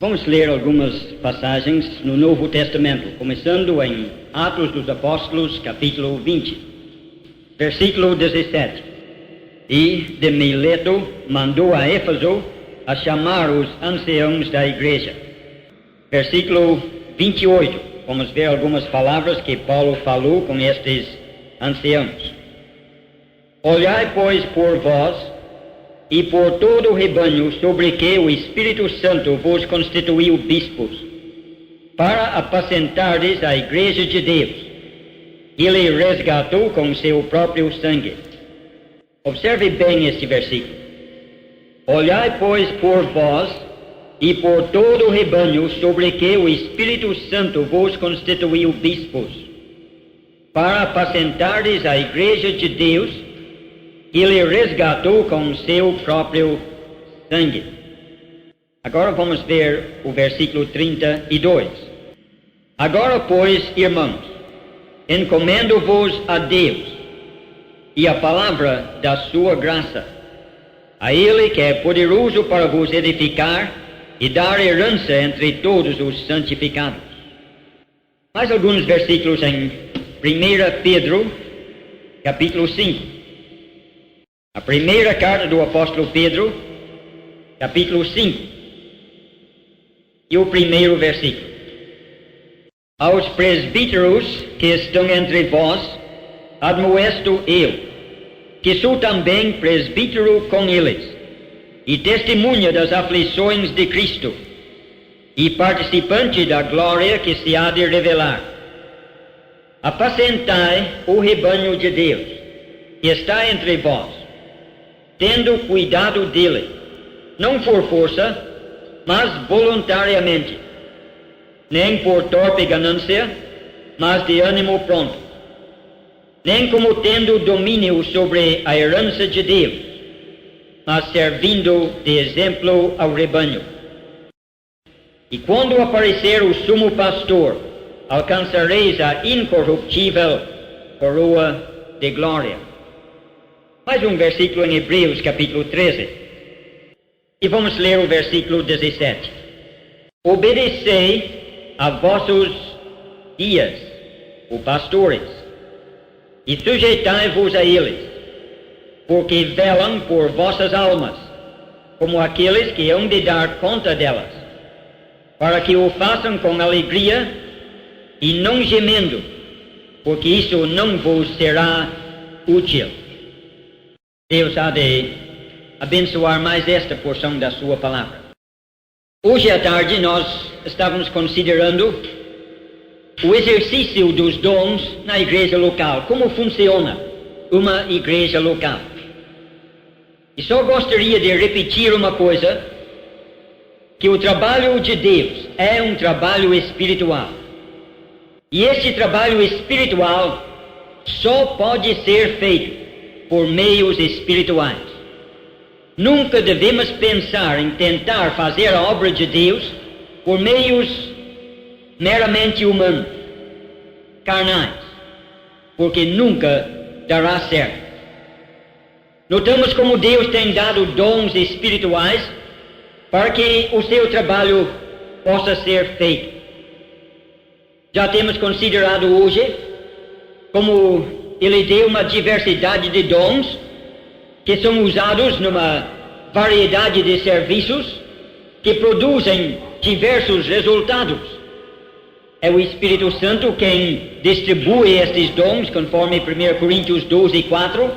Vamos ler algumas passagens no Novo Testamento, começando em Atos dos Apóstolos, capítulo 20, versículo 17. E de Mileto mandou a Éfeso a chamar os anciãos da igreja. Versículo 28. Vamos ver algumas palavras que Paulo falou com estes anciãos. Olhai, pois, por vós e por todo o rebanho sobre que o Espírito Santo vos constituiu bispos, para apacentardes a igreja de Deus. Ele resgatou com seu próprio sangue. Observe bem este versículo. Olhai, pois, por vós e por todo o rebanho sobre que o Espírito Santo vos constituiu bispos, para apacentardes a igreja de Deus. Ele resgatou com seu próprio sangue. Agora vamos ver o versículo 32. Agora, pois, irmãos, encomendo-vos a Deus e a palavra da sua graça, a Ele que é poderoso para vos edificar e dar herança entre todos os santificados. Mais alguns versículos em 1 Pedro, capítulo 5. A primeira carta do apóstolo Pedro, capítulo 5, e o primeiro versículo. Aos presbíteros que estão entre vós, admoesto eu, que sou também presbítero com eles, e testemunha das aflições de Cristo, e participante da glória que se há de revelar. Apacentai o rebanho de Deus, que está entre vós, tendo cuidado dele, não por força, mas voluntariamente, nem por torpe ganância, mas de ânimo pronto, nem como tendo domínio sobre a herança de Deus, mas servindo de exemplo ao rebanho. E quando aparecer o sumo pastor, alcançareis a incorruptível coroa de glória. Mais um versículo em Hebreus, capítulo 13. E vamos ler o versículo 17. Obedecei a vossos guias, os pastores, e sujeitai-vos a eles, porque velam por vossas almas, como aqueles que hão de dar conta delas, para que o façam com alegria e não gemendo, porque isso não vos será útil. Deus há de abençoar mais esta porção da sua palavra. Hoje à tarde nós estávamos considerando o exercício dos dons na igreja local, como funciona uma igreja local. E só gostaria de repetir uma coisa, que o trabalho de Deus é um trabalho espiritual. E esse trabalho espiritual só pode ser feito por meios espirituais. Nunca devemos pensar em tentar fazer a obra de Deus por meios meramente humanos, carnais, porque nunca dará certo. Notamos como Deus tem dado dons espirituais para que o seu trabalho possa ser feito. Já temos considerado hoje como Ele deu uma diversidade de dons que são usados numa variedade de serviços que produzem diversos resultados. É o Espírito Santo quem distribui estes dons, conforme 1 Coríntios 12, 4.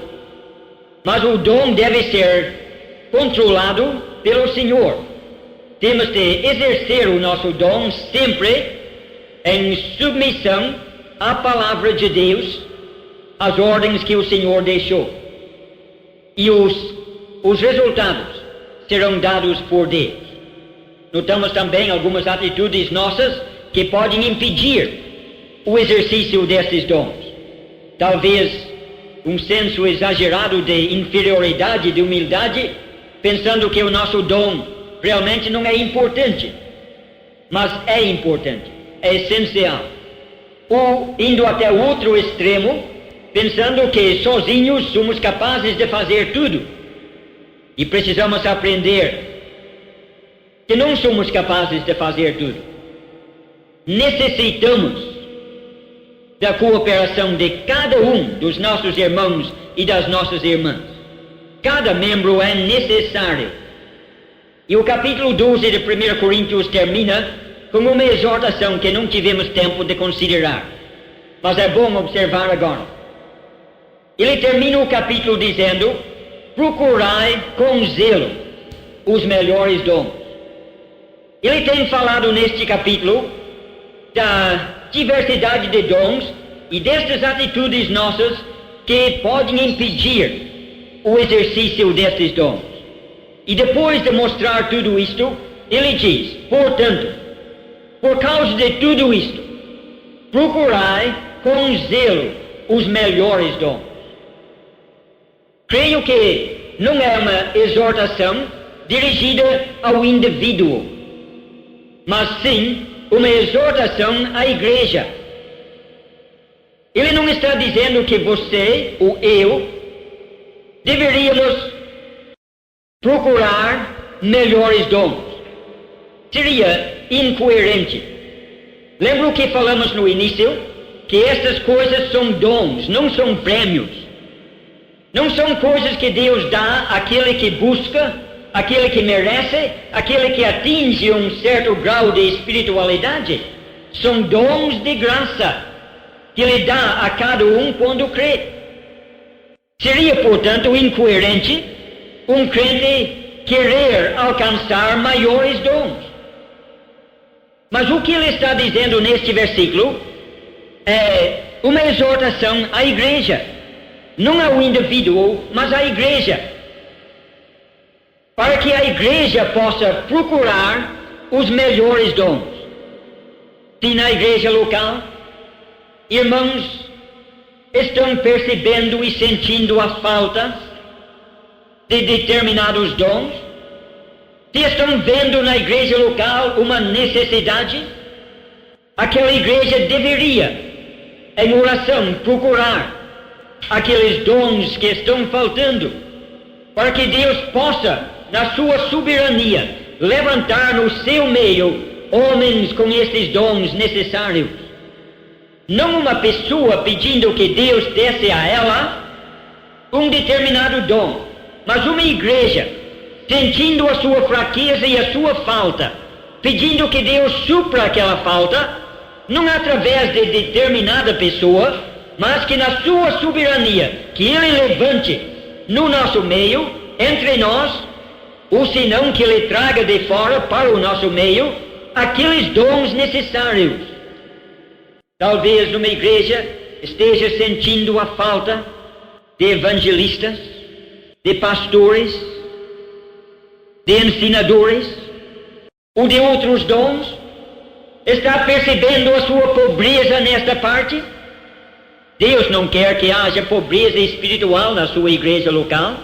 Mas o dom deve ser controlado pelo Senhor. Temos de exercer o nosso dom sempre em submissão à palavra de Deus, as ordens que o Senhor deixou. E os resultados serão dados por Deus. Notamos também algumas atitudes nossas que podem impedir o exercício desses dons. Talvez um senso exagerado de inferioridade, de humildade, pensando que o nosso dom realmente não é importante. Mas é importante, é essencial. Ou indo até o outro extremo, pensando que sozinhos somos capazes de fazer tudo. E precisamos aprender que não somos capazes de fazer tudo. Necessitamos da cooperação de cada um dos nossos irmãos e das nossas irmãs. Cada membro é necessário. E o capítulo 12 de 1 Coríntios termina com uma exortação que não tivemos tempo de considerar, mas é bom observar agora. Ele termina o capítulo dizendo: procurai com zelo os melhores dons. Ele tem falado neste capítulo da diversidade de dons e destas atitudes nossas que podem impedir o exercício destes dons. E depois de mostrar tudo isto, ele diz: portanto, por causa de tudo isto, procurai com zelo os melhores dons. Creio que não é uma exortação dirigida ao indivíduo, mas sim uma exortação à igreja. Ele não está dizendo que você ou eu deveríamos procurar melhores dons. Seria incoerente. Lembra o que falamos no início? Que estas coisas são dons, não são prêmios. Não são coisas que Deus dá àquele que busca, àquele que merece, àquele que atinge um certo grau de espiritualidade. São dons de graça que Ele dá a cada um quando crê. Seria, portanto, incoerente um crente querer alcançar maiores dons. Mas o que ele está dizendo neste versículo é uma exortação à igreja, não ao indivíduo, mas à igreja, para que a igreja possa procurar os melhores dons. Se na igreja local, irmãos estão percebendo e sentindo a falta de determinados dons, se estão vendo na igreja local uma necessidade, aquela igreja deveria, em oração, procurar aqueles dons que estão faltando, para que Deus possa, na sua soberania, levantar no seu meio homens com estes dons necessários. Não uma pessoa pedindo que Deus desse a ela um determinado dom, mas uma igreja sentindo a sua fraqueza e a sua falta, pedindo que Deus supra aquela falta, não através de determinada pessoa, mas que na sua soberania, que Ele levante no nosso meio, entre nós, ou senão que Ele traga de fora para o nosso meio, aqueles dons necessários. Talvez numa igreja esteja sentindo a falta de evangelistas, de pastores, de ensinadores, ou de outros dons. Está percebendo a sua pobreza nesta parte? Deus não quer que haja pobreza espiritual na sua igreja local.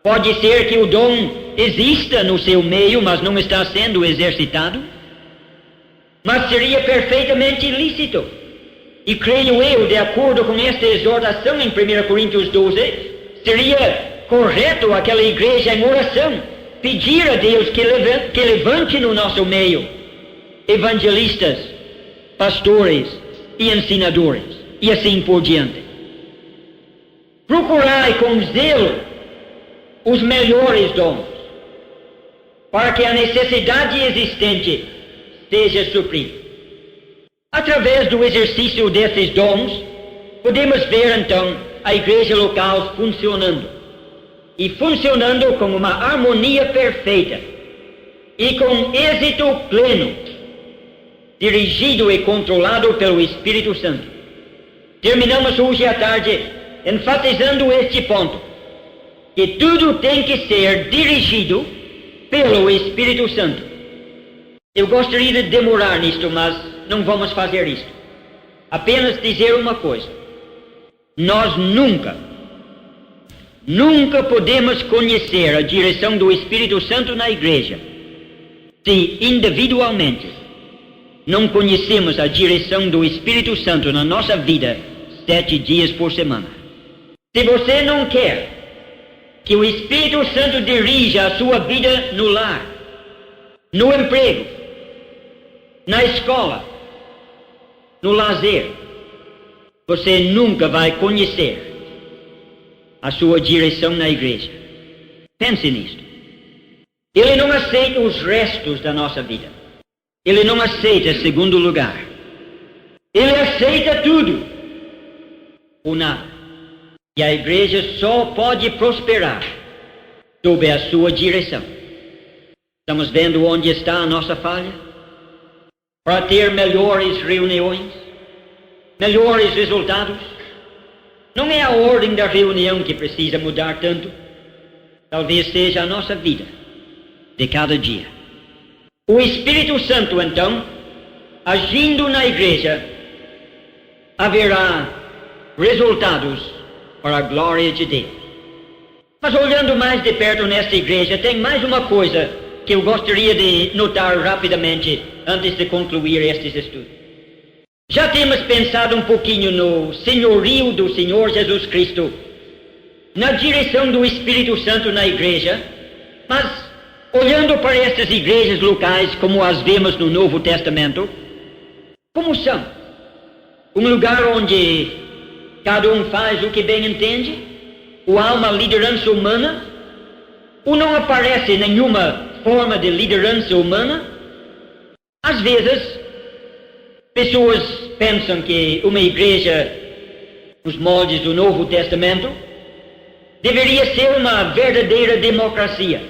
Pode ser que o dom exista no seu meio, mas não está sendo exercitado. Mas seria perfeitamente lícito. E creio eu, de acordo com esta exortação em 1 Coríntios 12, seria correto aquela igreja em oração pedir a Deus que levante no nosso meio evangelistas, pastores e ensinadores, e assim por diante. Procurai com zelo os melhores dons, para que a necessidade existente seja suprida. Através do exercício desses dons, podemos ver então a igreja local funcionando, e funcionando com uma harmonia perfeita, e com êxito pleno, dirigido e controlado pelo Espírito Santo. Terminamos hoje à tarde enfatizando este ponto, que tudo tem que ser dirigido pelo Espírito Santo. Eu gostaria de demorar nisto, mas não vamos fazer isto. Apenas dizer uma coisa: nós nunca podemos conhecer a direção do Espírito Santo na igreja se individualmente não conhecemos a direção do Espírito Santo na nossa vida 7 dias por semana. Se você não quer que o Espírito Santo dirija a sua vida no lar, no emprego, na escola, no lazer, você nunca vai conhecer a sua direção na igreja. Pense nisto. Ele não aceita os restos da nossa vida. Ele não aceita segundo lugar. Ele aceita tudo ou nada. E a igreja só pode prosperar sob a sua direção. Estamos vendo onde está a nossa falha? Para ter melhores reuniões, melhores resultados, não é a ordem da reunião que precisa mudar tanto. Talvez seja a nossa vida de cada dia. O Espírito Santo, então, agindo na igreja, haverá resultados para a glória de Deus. Mas olhando mais de perto nesta igreja, tem mais uma coisa que eu gostaria de notar rapidamente antes de concluir estes estudos. Já temos pensado um pouquinho no senhorio do Senhor Jesus Cristo, na direção do Espírito Santo na igreja, mas olhando para estas igrejas locais como as vemos no Novo Testamento, como são? Um lugar onde cada um faz o que bem entende? Ou há uma liderança humana? Ou não aparece nenhuma forma de liderança humana? Às vezes, pessoas pensam que uma igreja, nos moldes do Novo Testamento, deveria ser uma verdadeira democracia,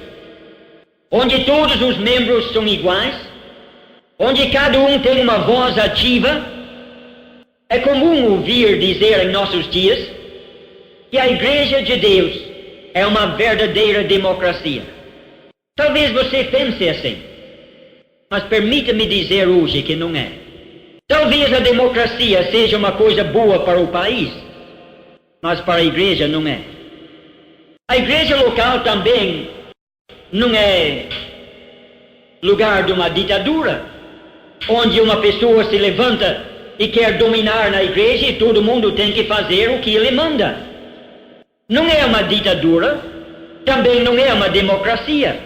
onde todos os membros são iguais, onde cada um tem uma voz ativa. É comum ouvir dizer em nossos dias que a Igreja de Deus é uma verdadeira democracia. Talvez você pense assim, mas permita-me dizer hoje que não é. Talvez a democracia seja uma coisa boa para o país, mas para a igreja não é. A igreja local também não é lugar de uma ditadura, onde uma pessoa se levanta e quer dominar na igreja e todo mundo tem que fazer o que ele manda. Não é uma ditadura, também não é uma democracia.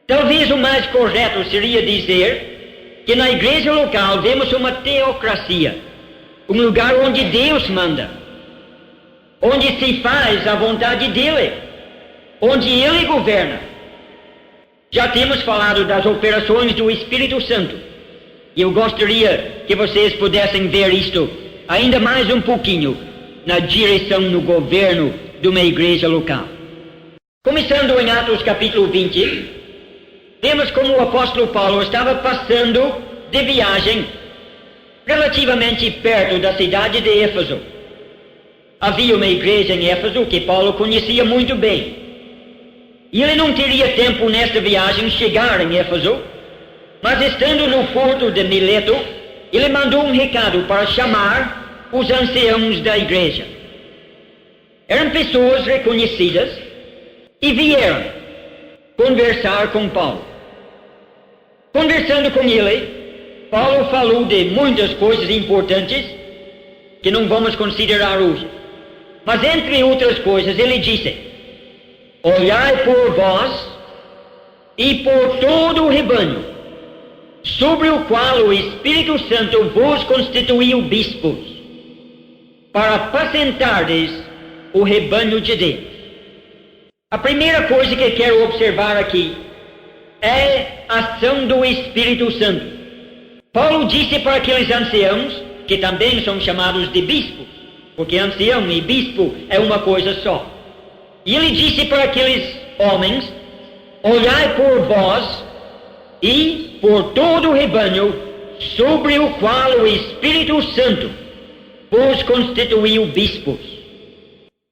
Talvez o mais correto seria dizer que na igreja local vemos uma teocracia, um lugar onde Deus manda, onde se faz a vontade dele, onde ele governa. Já temos falado das operações do Espírito Santo, e eu gostaria que vocês pudessem ver isto ainda mais um pouquinho na direção, no governo de uma igreja local. Começando em Atos capítulo 20, vemos como o apóstolo Paulo estava passando de viagem relativamente perto da cidade de Éfeso. Havia uma igreja em Éfeso que Paulo conhecia muito bem. E ele não teria tempo nesta viagem chegar em Éfeso, mas estando no porto de Mileto, ele mandou um recado para chamar os anciãos da igreja. Eram pessoas reconhecidas e vieram conversar com Paulo. Conversando com ele, Paulo falou de muitas coisas importantes que não vamos considerar hoje. Mas entre outras coisas ele disse: olhai por vós e por todo o rebanho, sobre o qual o Espírito Santo vos constituiu bispos, para apacentardes o rebanho de Deus. A primeira coisa que quero observar aqui é a ação do Espírito Santo. Paulo disse para aqueles anciãos, que também são chamados de bispos, porque ancião e bispo é uma coisa só. E ele disse para aqueles homens: olhai por vós e por todo o rebanho, sobre o qual o Espírito Santo vos constituiu bispos.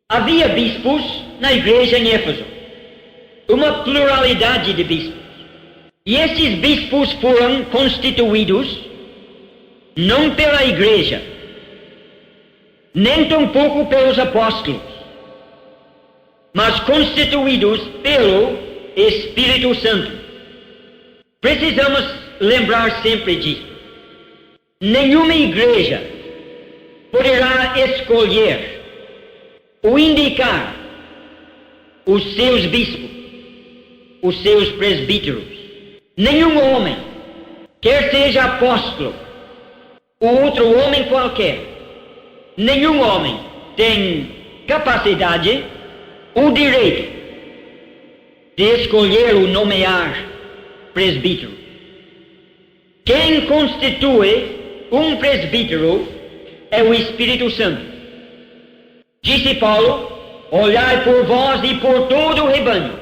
Havia bispos na igreja em Éfeso, uma pluralidade de bispos. E esses bispos foram constituídos não pela igreja, nem tampouco pelos apóstolos, mas constituídos pelo Espírito Santo. Precisamos lembrar sempre disso. Nenhuma igreja poderá escolher ou indicar os seus bispos, os seus presbíteros. Nenhum homem, quer seja apóstolo ou outro homem qualquer, nenhum homem tem capacidade ou direito de escolher ou nomear presbítero. Quem constitui um presbítero é o Espírito Santo. Disse Paulo: olhai por vós e por todo o rebanho,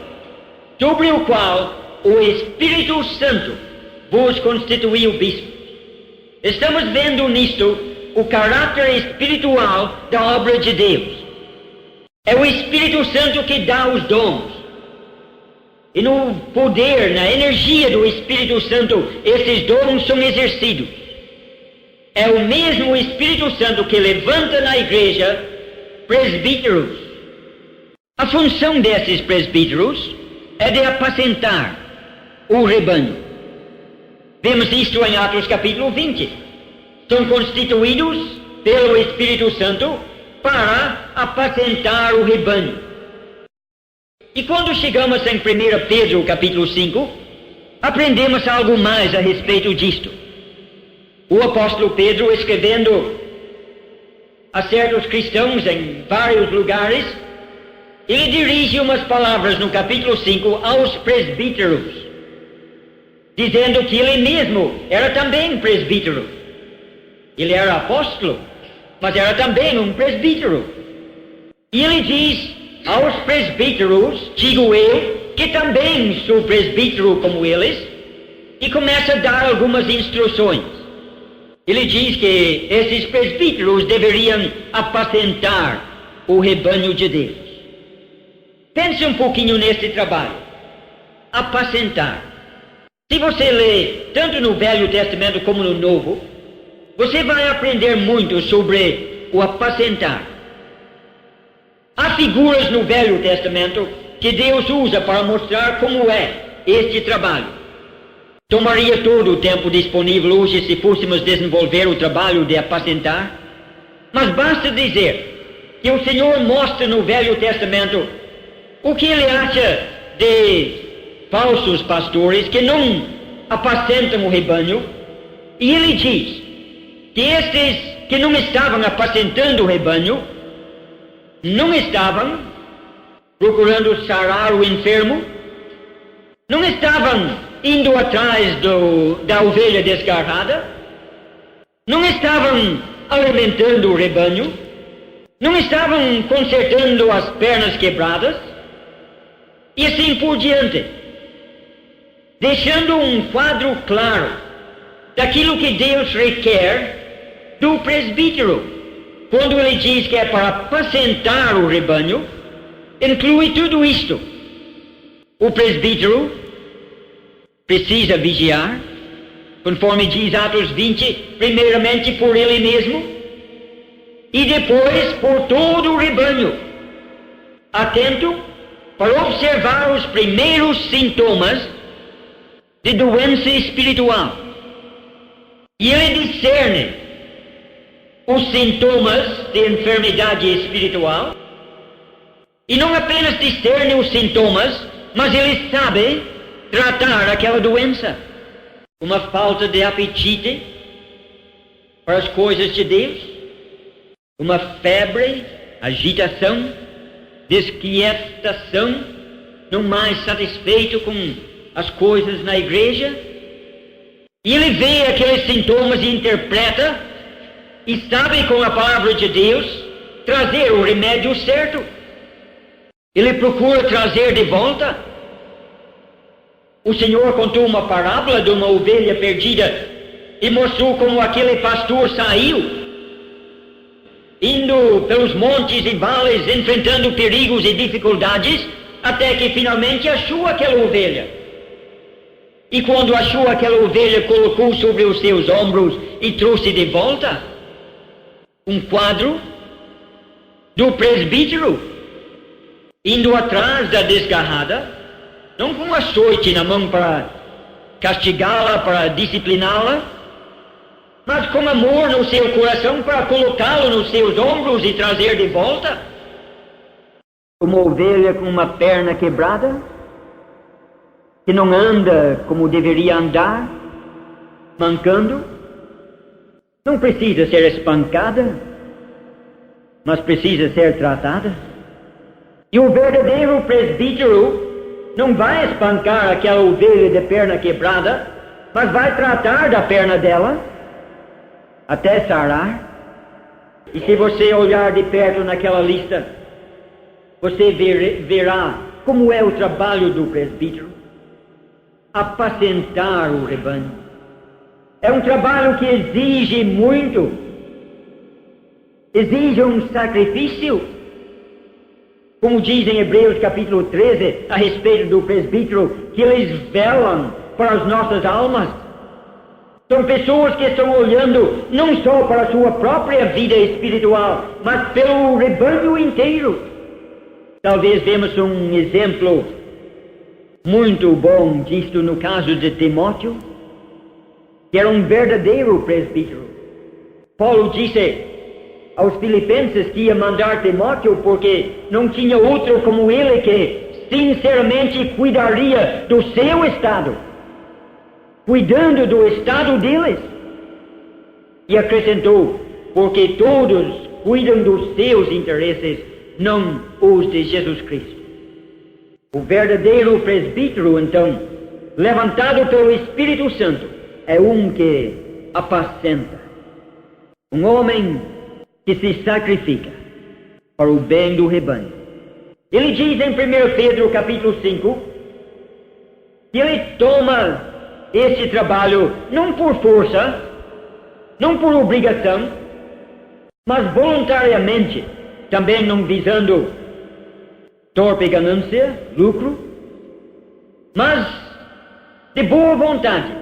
sobre o qual o Espírito Santo vos constituiu bispo. Estamos vendo nisto o caráter espiritual da obra de Deus. É o Espírito Santo que dá os dons. E no poder, na energia do Espírito Santo, esses dons são exercidos. É o mesmo Espírito Santo que levanta na igreja presbíteros. A função desses presbíteros é de apacentar o rebanho. Vemos isto em Atos capítulo 20. São constituídos pelo Espírito Santo para apacentar o rebanho. E quando chegamos em 1 Pedro capítulo 5, aprendemos algo mais a respeito disto. O apóstolo Pedro, escrevendo a certos cristãos em vários lugares, ele dirige umas palavras no capítulo 5 aos presbíteros, dizendo que ele mesmo era também presbítero. Ele era apóstolo, mas era também um presbítero. E ele diz aos presbíteros, digo eu, que também sou presbítero como eles, e começa a dar algumas instruções. Ele diz que esses presbíteros deveriam apacentar o rebanho de Deus. Pense um pouquinho nesse trabalho. Apacentar. Se você lê tanto no Velho Testamento como no Novo, você vai aprender muito sobre o apacentar. Há figuras no Velho Testamento que Deus usa para mostrar como é este trabalho. Tomaria todo o tempo disponível hoje se fôssemos desenvolver o trabalho de apacentar, mas basta dizer que o Senhor mostra no Velho Testamento o que Ele acha de falsos pastores que não apacentam o rebanho, e Ele diz que estes que não estavam apacentando o rebanho, não estavam procurando sarar o enfermo, não estavam indo atrás da ovelha desgarrada, não estavam alimentando o rebanho, não estavam consertando as pernas quebradas, e assim por diante, deixando um quadro claro daquilo que Deus requer do presbítero. Quando ele diz que é para apacentar o rebanho, inclui tudo isto. O presbítero precisa vigiar, conforme diz Atos 20, primeiramente por ele mesmo, e depois por todo o rebanho, atento para observar os primeiros sintomas de doença espiritual. E ele discerne os sintomas de enfermidade espiritual, e não apenas discerne os sintomas, mas ele sabe tratar aquela doença. Uma falta de apetite para as coisas de Deus, uma febre, agitação, desquietação, não mais satisfeito com as coisas na igreja, e ele vê aqueles sintomas e interpreta, e sabe com a palavra de Deus trazer o remédio certo. Ele procura trazer de volta. O Senhor contou uma parábola de uma ovelha perdida e mostrou como aquele pastor saiu, indo pelos montes e vales, enfrentando perigos e dificuldades, até que finalmente achou aquela ovelha. E quando achou aquela ovelha, colocou sobre os seus ombros e trouxe de volta. Um quadro do presbítero indo atrás da desgarrada, não com um açoite na mão para castigá-la, para discipliná-la, mas com amor no seu coração para colocá-lo nos seus ombros e trazer de volta. Uma ovelha com uma perna quebrada, que não anda como deveria andar, mancando, não precisa ser espancada, mas precisa ser tratada. E o verdadeiro presbítero não vai espancar aquela ovelha de perna quebrada, mas vai tratar da perna dela até sarar. E se você olhar de perto naquela lista, você verá como é o trabalho do presbítero: apacentar o rebanho. É um trabalho que exige muito, exige um sacrifício. Como diz em Hebreus capítulo 13, a respeito do presbítero, que eles velam para as nossas almas. São pessoas que estão olhando não só para a sua própria vida espiritual, mas pelo rebanho inteiro. Talvez vemos um exemplo muito bom disto no caso de Timóteo, que era um verdadeiro presbítero. Paulo disse aos filipenses que ia mandar Timóteo porque não tinha outro como ele que sinceramente cuidaria do seu estado, cuidando do estado deles. E acrescentou: porque todos cuidam dos seus interesses, não os de Jesus Cristo. O verdadeiro presbítero, então, levantado pelo Espírito Santo, é um que apacenta, um homem que se sacrifica para o bem do rebanho. Ele diz em 1 Pedro capítulo 5 que ele toma esse trabalho não por força, não por obrigação, mas voluntariamente, também não visando torpe ganância, lucro, mas de boa vontade,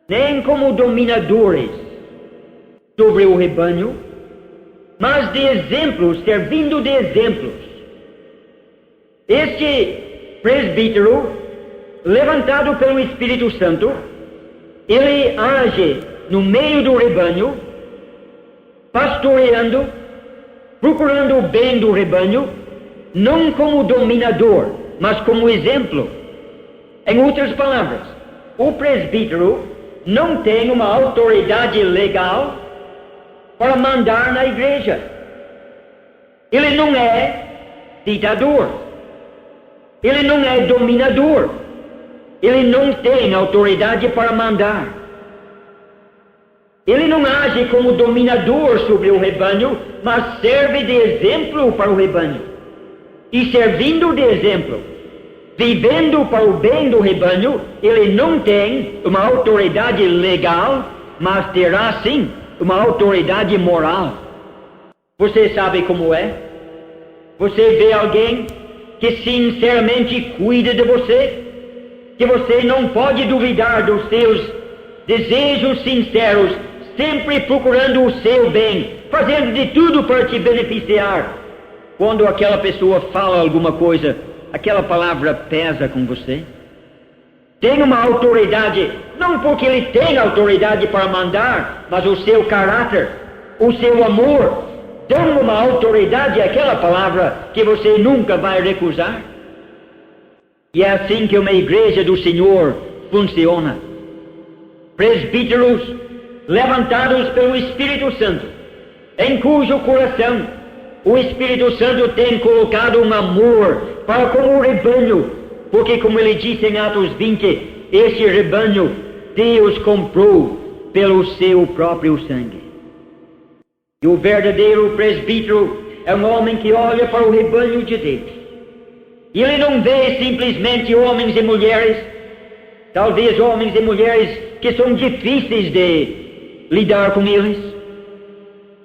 nem como dominadores sobre o rebanho, mas de exemplos, servindo de exemplos. Este presbítero, levantado pelo Espírito Santo, ele age no meio do rebanho, pastoreando, procurando o bem do rebanho, não como dominador, mas como exemplo. Em outras palavras, o presbítero não tem uma autoridade legal para mandar na igreja. Ele não é ditador, ele não é dominador, ele não tem autoridade para mandar. Ele não age como dominador sobre o rebanho, mas serve de exemplo para o rebanho. E servindo de exemplo, vivendo para o bem do rebanho, ele não tem uma autoridade legal, mas terá sim uma autoridade moral. Você sabe como é? Você vê alguém que sinceramente cuida de você, que você não pode duvidar dos seus desejos sinceros, sempre procurando o seu bem, fazendo de tudo para te beneficiar. Quando aquela pessoa fala alguma coisa, aquela palavra pesa com você. Tem uma autoridade, não porque ele tem autoridade para mandar, mas o seu caráter, o seu amor, dão uma autoridade àquela palavra que você nunca vai recusar. E é assim que uma igreja do Senhor funciona. Presbíteros levantados pelo Espírito Santo, em cujo coração o Espírito Santo tem colocado um amor para com o rebanho, porque, como ele disse em Atos 20, este rebanho Deus comprou pelo seu próprio sangue. E o verdadeiro presbítero é um homem que olha para o rebanho de Deus. E ele não vê simplesmente homens e mulheres, talvez homens e mulheres que são difíceis de lidar com eles,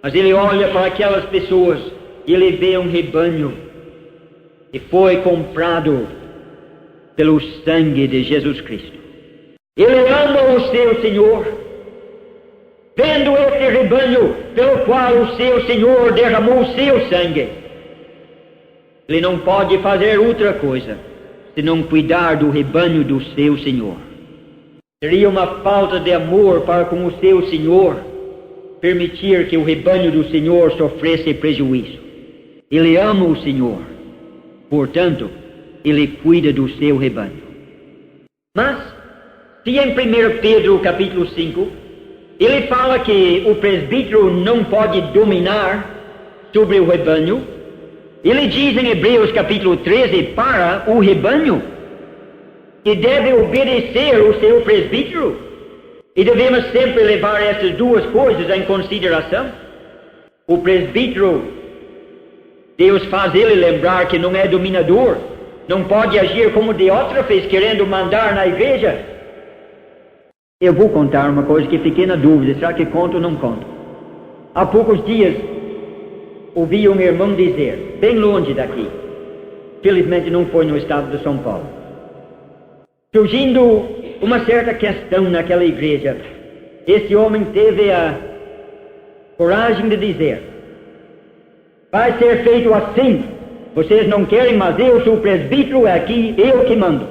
mas ele olha para aquelas pessoas e ele vê um rebanho que foi comprado pelo sangue de Jesus Cristo. Ele ama o seu Senhor, vendo esse rebanho pelo qual o seu Senhor derramou o seu sangue. Ele não pode fazer outra coisa senão cuidar do rebanho do seu Senhor. Seria uma falta de amor para com o seu Senhor permitir que o rebanho do Senhor sofresse prejuízo. Ele ama o Senhor, portanto, ele cuida do seu rebanho. Mas, se em 1 Pedro capítulo 5, ele fala que o presbítero não pode dominar sobre o rebanho, ele diz em Hebreus capítulo 13 para o rebanho que deve obedecer o seu presbítero, e devemos sempre levar essas duas coisas em consideração. O presbítero, Deus faz ele lembrar que não é dominador, não pode agir como Diótrefes, querendo mandar na igreja. Eu vou contar uma coisa que fiquei na dúvida, será que conto ou não conto? Há poucos dias, ouvi um irmão dizer, bem longe daqui, felizmente não foi no estado de São Paulo, surgindo uma certa questão naquela igreja, esse homem teve a coragem de dizer, vai ser feito assim, vocês não querem, mas eu sou presbítero, é aqui eu que mando.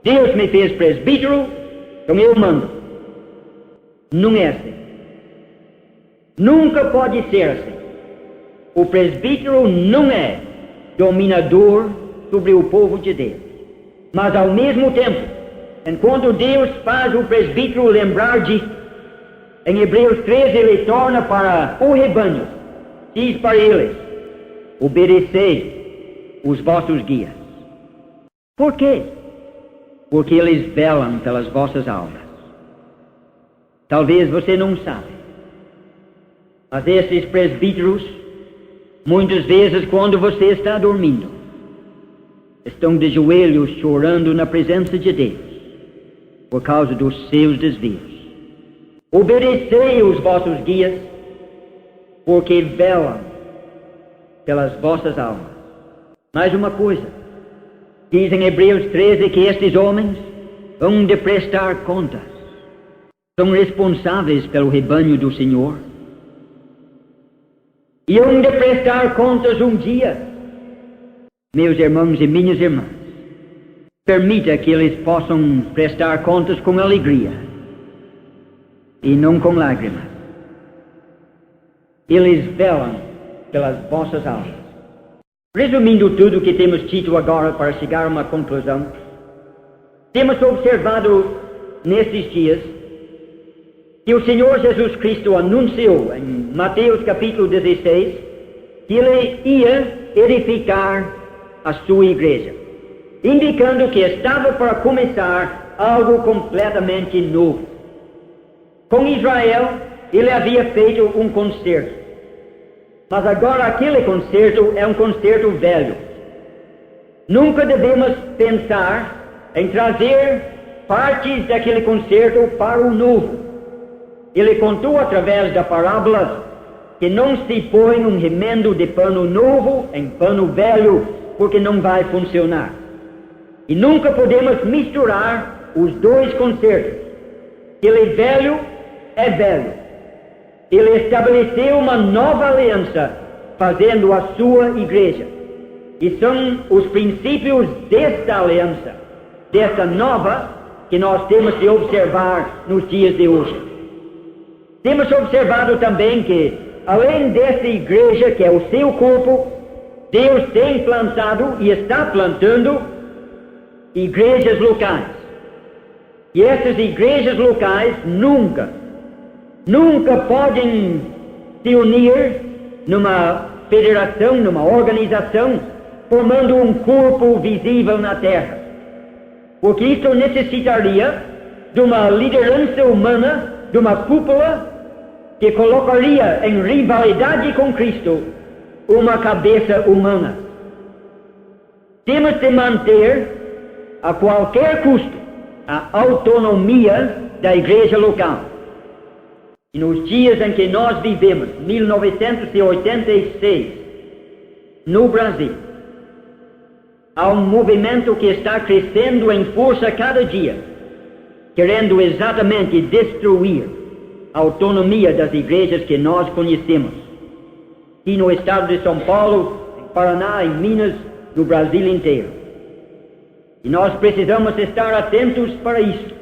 Deus me fez presbítero, então eu mando. Não é assim. Nunca pode ser assim. O presbítero não é dominador sobre o povo de Deus. Mas ao mesmo tempo, enquanto Deus faz o presbítero lembrar disso, em Hebreus 13 ele torna para o rebanho, diz para eles, obedecei os vossos guias. Por quê? Porque eles velam pelas vossas almas. Talvez você não sabe, mas esses presbíteros, muitas vezes quando você está dormindo, estão de joelhos chorando na presença de Deus, por causa dos seus desvios. Obedecei os vossos guias, porque velam pelas vossas almas. Mais uma coisa, diz em Hebreus 13 que estes homens vão de prestar contas, são responsáveis pelo rebanho do Senhor, e hão de prestar contas um dia. Meus irmãos e minhas irmãs, permita que eles possam prestar contas com alegria e não com lágrimas. Eles velam pelas vossas almas. Resumindo tudo o que temos dito agora para chegar a uma conclusão, temos observado nesses dias que o Senhor Jesus Cristo anunciou em Mateus capítulo 16 que Ele ia edificar a sua igreja, indicando que estava para começar algo completamente novo. Com Israel, Ele havia feito um concerto, mas agora aquele concerto é um concerto velho. Nunca devemos pensar em trazer partes daquele concerto para o novo. Ele contou através da parábola que não se põe um remendo de pano novo em pano velho, porque não vai funcionar. E nunca podemos misturar os dois concertos. Ele velho é velho. Ele estabeleceu uma nova aliança, fazendo a sua igreja. E são os princípios desta aliança, desta nova, que nós temos de observar nos dias de hoje. Temos observado também que, além dessa igreja, que é o seu corpo, Deus tem plantado e está plantando igrejas locais. E essas igrejas locais nunca podem se unir numa federação, numa organização, formando um corpo visível na terra. Porque isso necessitaria de uma liderança humana, de uma cúpula que colocaria em rivalidade com Cristo uma cabeça humana. Temos de manter a qualquer custo a autonomia da igreja local. E nos dias em que nós vivemos, 1986, no Brasil, há um movimento que está crescendo em força cada dia, querendo exatamente destruir a autonomia das igrejas que nós conhecemos. E no estado de São Paulo, em Paraná, em Minas, no Brasil inteiro. E nós precisamos estar atentos para isso,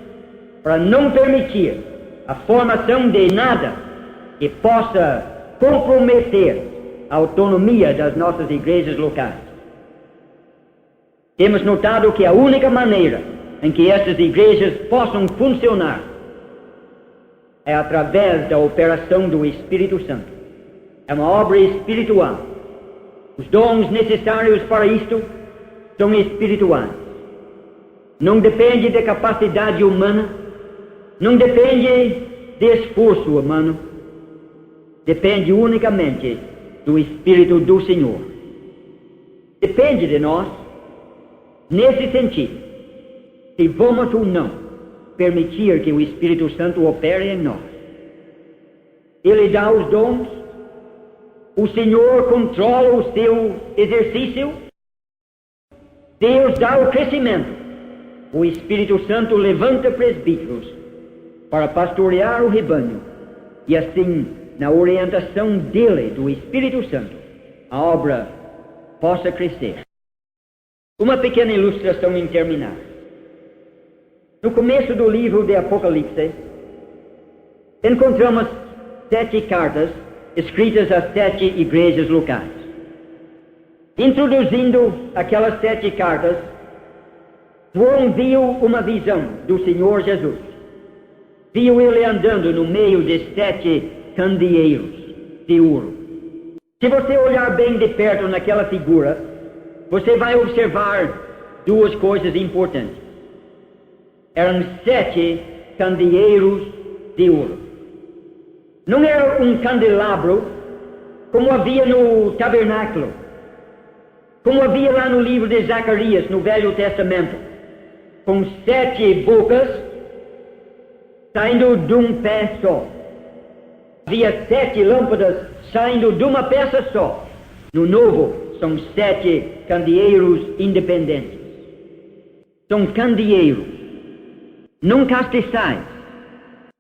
para não permitir a formação de nada que possa comprometer a autonomia das nossas igrejas locais. Temos notado que a única maneira em que essas igrejas possam funcionar é através da operação do Espírito Santo. É uma obra espiritual. Os dons necessários para isto são espirituais. Não depende da capacidade humana, não depende de esforço humano, depende unicamente do Espírito do Senhor. Depende de nós, nesse sentido, se vamos ou não permitir que o Espírito Santo opere em nós. Ele dá os dons, o Senhor controla o seu exercício, Deus dá o crescimento. O Espírito Santo levanta presbíteros para pastorear o rebanho, e assim, na orientação dele, do Espírito Santo, a obra possa crescer. Uma pequena ilustração em terminar. No começo do livro de Apocalipse, encontramos 7 cartas escritas às 7 igrejas locais. Introduzindo aquelas 7 cartas, João viu uma visão do Senhor Jesus. Viu ele andando no meio de 7 candeeiros de ouro. Se você olhar bem de perto naquela figura, você vai observar 2 coisas importantes. Eram 7 candeeiros de ouro. Não era um candelabro como havia no tabernáculo, como havia lá no livro de Zacarias, no Velho Testamento, com 7 bocas saindo de um pé só. Havia 7 lâmpadas saindo de uma peça só. No Novo, são 7 candeeiros independentes. São candeeiros, não castiçais.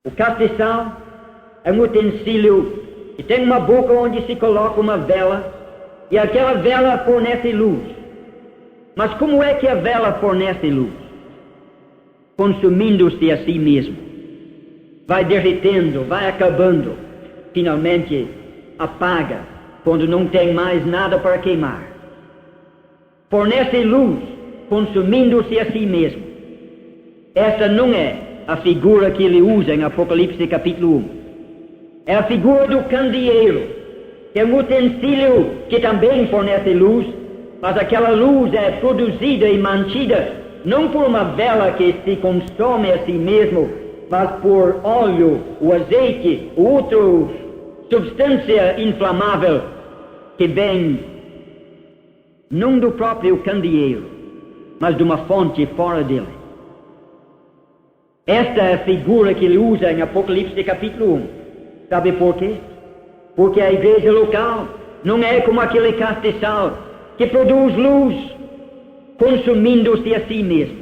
O castiçal é um utensílio que tem uma boca onde se coloca uma vela, e aquela vela fornece luz. Mas como é que a vela fornece luz? Consumindo-se a si mesmo. Vai derretendo, vai acabando, finalmente apaga quando não tem mais nada para queimar. Fornece luz, consumindo-se a si mesmo. Esta não é a figura que ele usa em Apocalipse capítulo 1. É a figura do candeeiro, que é um utensílio que também fornece luz, mas aquela luz é produzida e mantida não por uma vela que se consome a si mesmo, mas por óleo, o azeite, outra substância inflamável que vem não do próprio candeeiro, mas de uma fonte fora dele. Esta é a figura que ele usa em Apocalipse capítulo 1. Sabe por quê? Porque a igreja local não é como aquele castiçal que produz luz consumindo-se a si mesmo.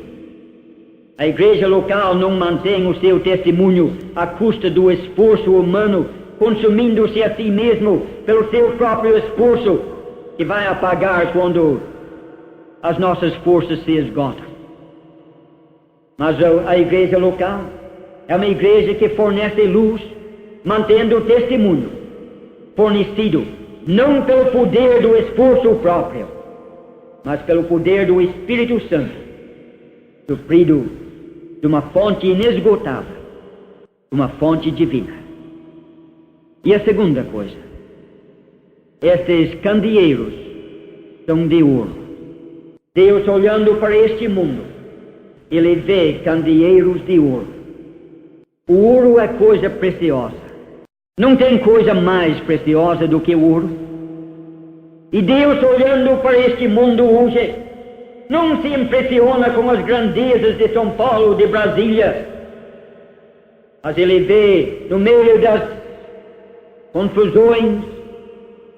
A igreja local não mantém o seu testemunho à custa do esforço humano, consumindo-se a si mesmo pelo seu próprio esforço, que vai apagar quando as nossas forças se esgotam. Mas a igreja local é uma igreja que fornece luz, mantendo o testemunho, fornecido não pelo poder do esforço próprio, mas pelo poder do Espírito Santo, suprido de uma fonte inesgotável, uma fonte divina. E a segunda coisa, estes candeeiros são de ouro. Deus, olhando para este mundo, ele vê candeeiros de ouro. O ouro é coisa preciosa. Não tem coisa mais preciosa do que o ouro. E Deus, olhando para este mundo hoje, não se impressiona com as grandezas de São Paulo, de Brasília, mas ele vê no meio das confusões,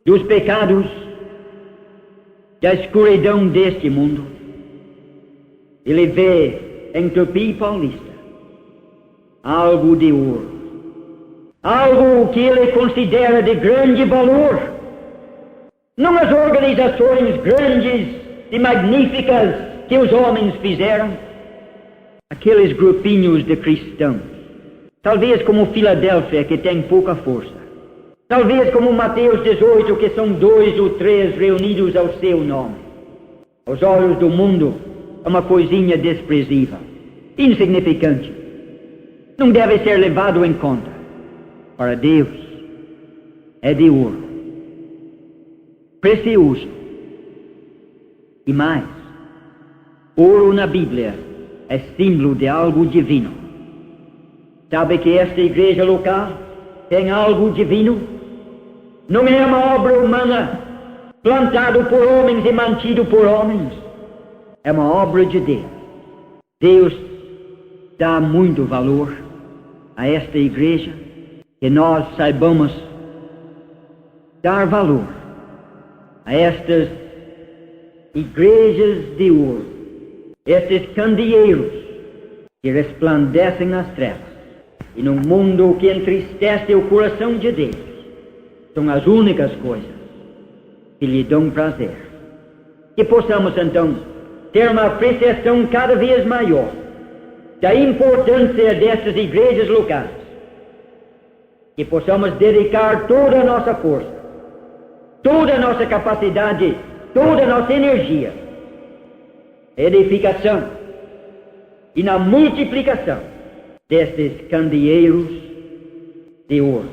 dos pecados, da escuridão deste mundo, ele vê em Tupi Paulista algo de ouro, algo que ele considera de grande valor. Não as organizações grandes e magníficas que os homens fizeram, aqueles grupinhos de cristãos, talvez como Filadélfia, que tem pouca força, talvez como Mateus 18, que são 2 ou 3 reunidos ao seu nome. Aos olhos do mundo é uma coisinha desprezível. insignificante, não deve ser levado em conta. Para Deus, é de ouro, precioso. E mais, ouro na Bíblia é símbolo de algo divino. Sabe que esta igreja local tem algo divino? Não é uma obra humana, plantado por homens e mantido por homens. É uma obra de Deus. Deus dá muito valor a esta igreja, que nós saibamos dar valor a estas igrejas de ouro, estes candeeiros que resplandecem nas trevas. E no mundo que entristece o coração de Deus, são as únicas coisas que lhe dão prazer. Que possamos então ter uma apreciação cada vez maior da importância destas igrejas locais. Que possamos dedicar toda a nossa força, toda a nossa capacidade, toda a nossa energia, edificação e na multiplicação destes candeeiros de ouro.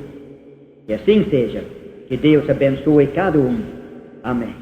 Que assim seja. Que Deus abençoe cada um. Amém.